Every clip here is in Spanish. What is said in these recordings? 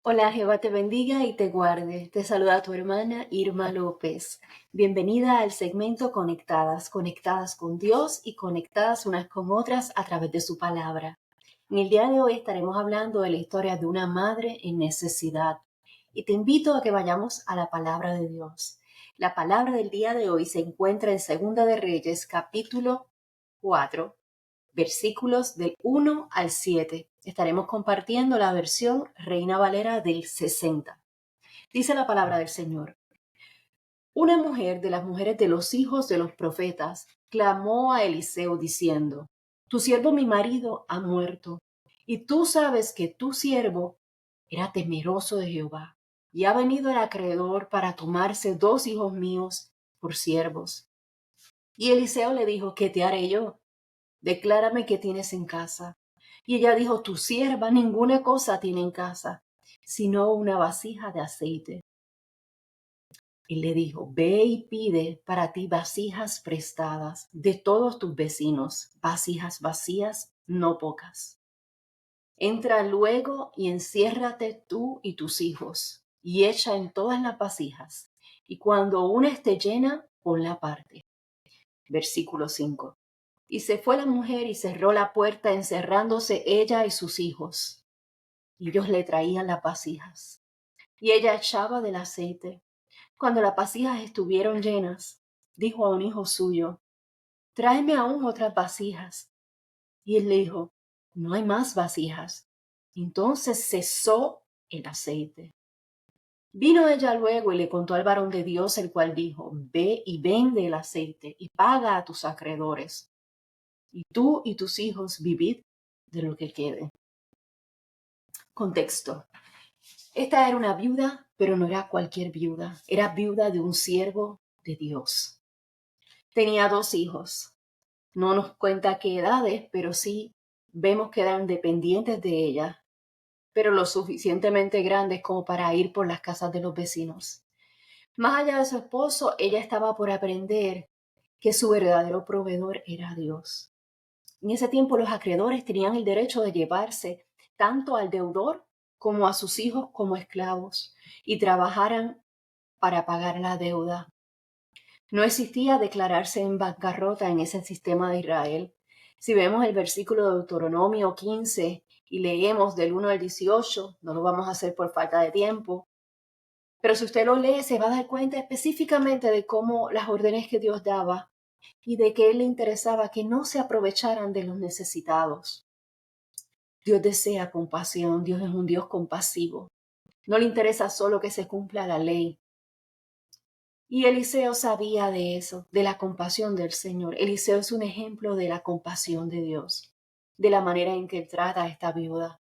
Hola, Jehová te bendiga y te guarde. Te saluda tu hermana Irma López. Bienvenida al segmento conectadas con Dios y conectadas unas con otras a través de su palabra. En el día de hoy estaremos hablando de la historia de una madre en necesidad. Y te invito a que vayamos a la palabra de Dios. La palabra del día de hoy se encuentra en Segunda de Reyes, capítulo 4, versículos del 1 al 7. Estaremos compartiendo la versión Reina Valera del 60. Dice la palabra del Señor. Una mujer de las mujeres de los hijos de los profetas clamó a Eliseo diciendo: Tu siervo mi marido ha muerto, y tú sabes que tu siervo era temeroso de Jehová, y ha venido el acreedor para tomarse 2 hijos míos por siervos. Y Eliseo le dijo: ¿Qué te haré yo? Declárame qué tienes en casa. Y ella dijo: Tu sierva ninguna cosa tiene en casa, sino una vasija de aceite. Y le dijo: Ve y pide para ti vasijas prestadas de todos tus vecinos, vasijas vacías, no pocas. Entra luego y enciérrate tú y tus hijos, y echa en todas las vasijas, y cuando una esté llena, ponla aparte. Versículo 5. Y se fue la mujer y cerró la puerta, encerrándose ella y sus hijos. Y ellos le traían las vasijas. Y ella echaba del aceite. Cuando las vasijas estuvieron llenas, dijo a un hijo suyo: Tráeme aún otras vasijas. Y él le dijo: No hay más vasijas. Entonces cesó el aceite. Vino ella luego y le contó al varón de Dios, el cual dijo: Ve y vende el aceite y paga a tus acreedores, y tú y tus hijos vivid de lo que quede. Contexto. Esta era una viuda, pero no era cualquier viuda. Era viuda de un siervo de Dios. Tenía 2 hijos. No nos cuenta qué edades, pero sí vemos que eran dependientes de ella, pero lo suficientemente grandes como para ir por las casas de los vecinos. Más allá de su esposo, ella estaba por aprender que su verdadero proveedor era Dios. En ese tiempo los acreedores tenían el derecho de llevarse tanto al deudor como a sus hijos como esclavos y trabajaran para pagar la deuda. No existía declararse en bancarrota en ese sistema de Israel. Si vemos el versículo de Deuteronomio 15 y leemos del 1 al 18, no lo vamos a hacer por falta de tiempo, pero si usted lo lee se va a dar cuenta específicamente de cómo las órdenes que Dios daba y de que Él le interesaba que no se aprovecharan de los necesitados. Dios desea compasión, Dios es un Dios compasivo. No le interesa solo que se cumpla la ley. Y Eliseo sabía de eso, de la compasión del Señor. Eliseo es un ejemplo de la compasión de Dios, de la manera en que él trata a esta viuda.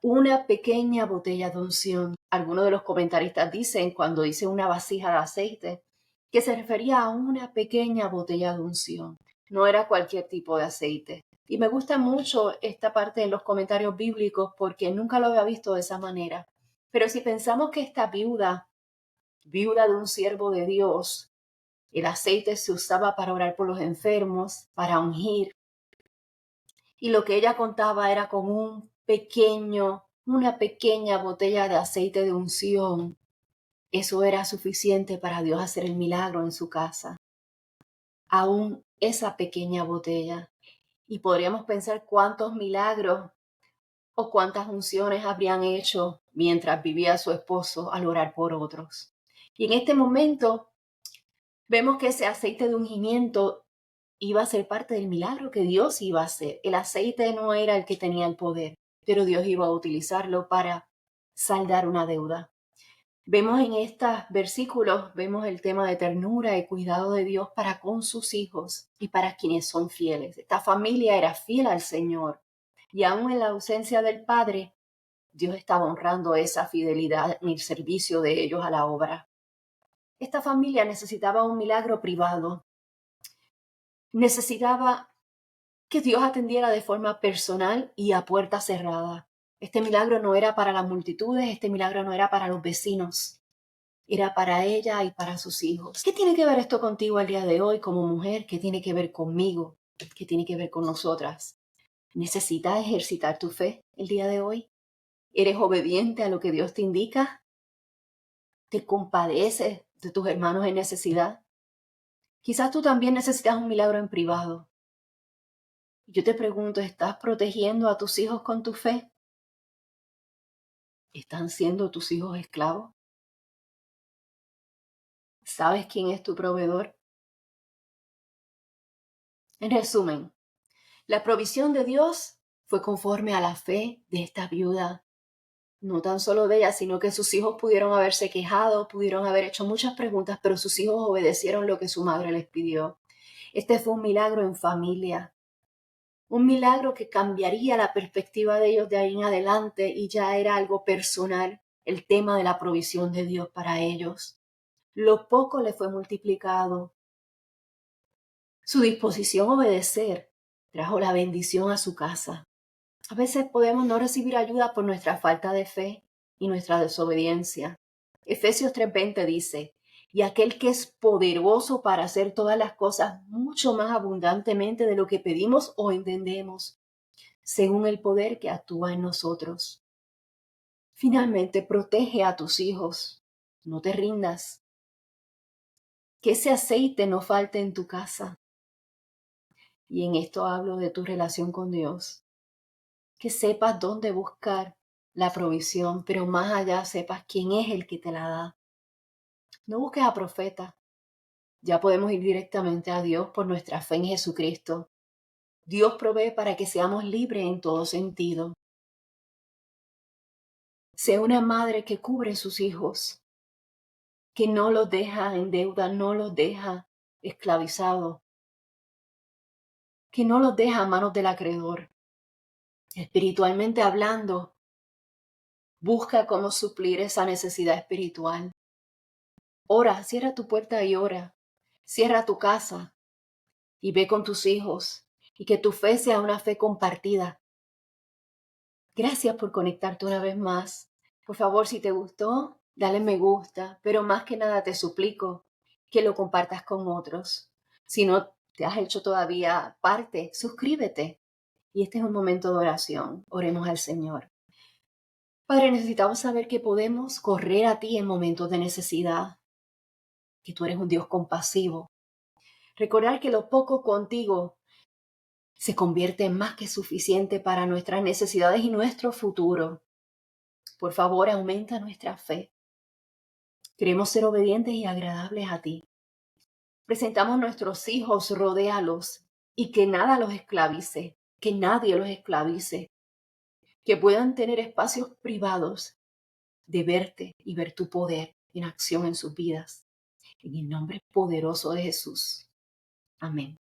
Una pequeña botella de unción. Algunos de los comentaristas dicen, cuando dice una vasija de aceite, que se refería a una pequeña botella de unción. No era cualquier tipo de aceite. Y me gusta mucho esta parte en los comentarios bíblicos porque nunca lo había visto de esa manera. Pero si pensamos que esta viuda de un siervo de Dios, el aceite se usaba para orar por los enfermos, para ungir. Y lo que ella contaba era con una pequeña botella de aceite de unción. Eso era suficiente para Dios hacer el milagro en su casa. Aún esa pequeña botella. Y podríamos pensar cuántos milagros o cuántas unciones habrían hecho mientras vivía su esposo al orar por otros. Y en este momento vemos que ese aceite de ungimiento iba a ser parte del milagro que Dios iba a hacer. El aceite no era el que tenía el poder, pero Dios iba a utilizarlo para saldar una deuda. Vemos en estos versículos, vemos el tema de ternura y cuidado de Dios para con sus hijos y para quienes son fieles. Esta familia era fiel al Señor y aún en la ausencia del Padre, Dios estaba honrando esa fidelidad en el servicio de ellos a la obra. Esta familia necesitaba un milagro privado. Necesitaba que Dios atendiera de forma personal y a puerta cerrada. Este milagro no era para las multitudes, este milagro no era para los vecinos, era para ella y para sus hijos. ¿Qué tiene que ver esto contigo el día de hoy como mujer? ¿Qué tiene que ver conmigo? ¿Qué tiene que ver con nosotras? ¿Necesitas ejercitar tu fe el día de hoy? ¿Eres obediente a lo que Dios te indica? ¿Te compadeces de tus hermanos en necesidad? Quizás tú también necesitas un milagro en privado. Yo te pregunto, ¿estás protegiendo a tus hijos con tu fe? ¿Están siendo tus hijos esclavos? ¿Sabes quién es tu proveedor? En resumen, la provisión de Dios fue conforme a la fe de esta viuda. No tan solo de ella, sino que sus hijos pudieron haberse quejado, pudieron haber hecho muchas preguntas, pero sus hijos obedecieron lo que su madre les pidió. Este fue un milagro en familia, un milagro que cambiaría la perspectiva de ellos de ahí en adelante y ya era algo personal, el tema de la provisión de Dios para ellos. Lo poco le fue multiplicado. Su disposición a obedecer trajo la bendición a su casa. A veces podemos no recibir ayuda por nuestra falta de fe y nuestra desobediencia. Efesios 3:20 dice, y aquel que es poderoso para hacer todas las cosas mucho más abundantemente de lo que pedimos o entendemos, según el poder que actúa en nosotros. Finalmente, protege a tus hijos. No te rindas. Que ese aceite no falte en tu casa. Y en esto hablo de tu relación con Dios. Que sepas dónde buscar la provisión, pero más allá sepas quién es el que te la da. No busques a profeta. Ya podemos ir directamente a Dios por nuestra fe en Jesucristo. Dios provee para que seamos libres en todo sentido. Sé una madre que cubre sus hijos, que no los deja en deuda, no los deja esclavizados, que no los deja a manos del acreedor. Espiritualmente hablando, busca cómo suplir esa necesidad espiritual. Ora, cierra tu puerta y ora. Cierra tu casa y ve con tus hijos y que tu fe sea una fe compartida. Gracias por conectarte una vez más. Por favor, si te gustó, dale me gusta, pero más que nada te suplico que lo compartas con otros. Si no te has hecho todavía parte, suscríbete. Y este es un momento de oración. Oremos al Señor. Padre, necesitamos saber que podemos correr a ti en momentos de necesidad, que tú eres un Dios compasivo. Recordar que lo poco contigo se convierte en más que suficiente para nuestras necesidades y nuestro futuro. Por favor, aumenta nuestra fe. Queremos ser obedientes y agradables a ti. Presentamos nuestros hijos, rodéalos y que nada los esclavice, que nadie los esclavice, que puedan tener espacios privados de verte y ver tu poder en acción en sus vidas. En el nombre poderoso de Jesús. Amén.